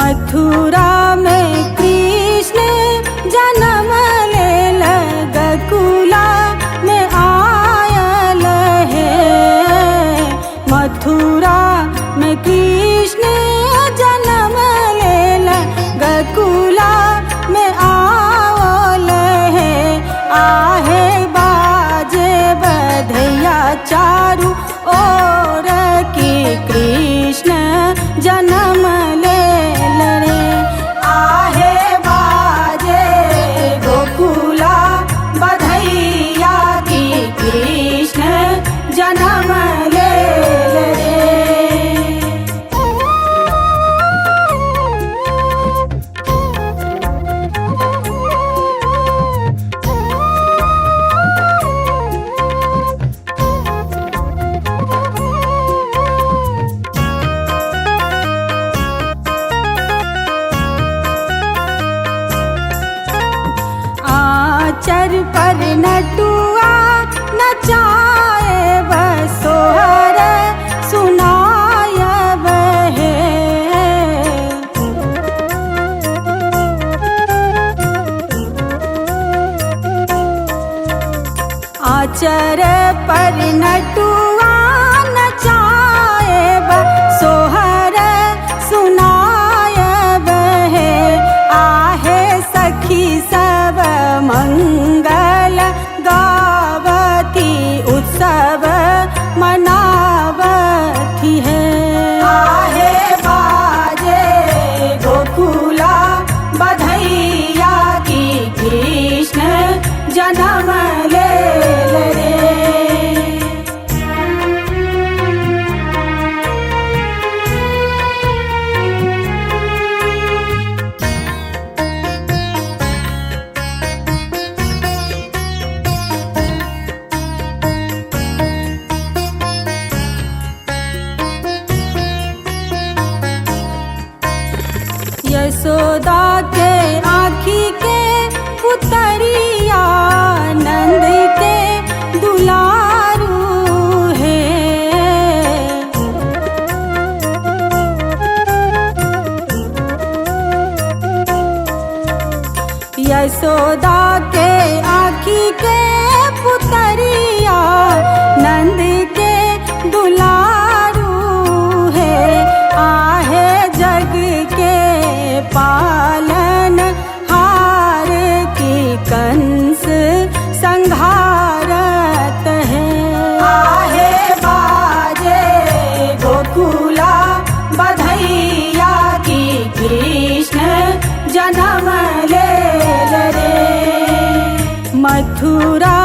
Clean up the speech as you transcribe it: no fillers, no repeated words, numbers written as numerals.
मथुरा में कृष्ण जन्म लेल गोकुला में आयल है। मथुरा में कृष्ण जन्म लेल गोकुला में आवल है। आहे बाजे बधैया चारू ओर की कृष्ण जन्म लेल रे। आहे बाजे गोकुला बधैया की कृष्ण जन्म लेल रे। आचर पर नटुआ नचाए बसोहर सुनाय बहे। आचर पर नटुआ नचाए बसोहर सुनाय बहे। आहे सखी सब मंगल गावती उत्सव मनावती है। आहे बाजे गोकुला बधैया की कृष्ण जन्म लेल रे। यशोदा के आँखी के पुतरिया नंद के दुलारू है। यशोदा के आँखी के पुतरिया नंद के दुलारू है। आहे जग के पालन हार की कंस संघारत है। आहे बाजे गोकुला बधैया की कृष्ण जन्म लेल रे। मथुरा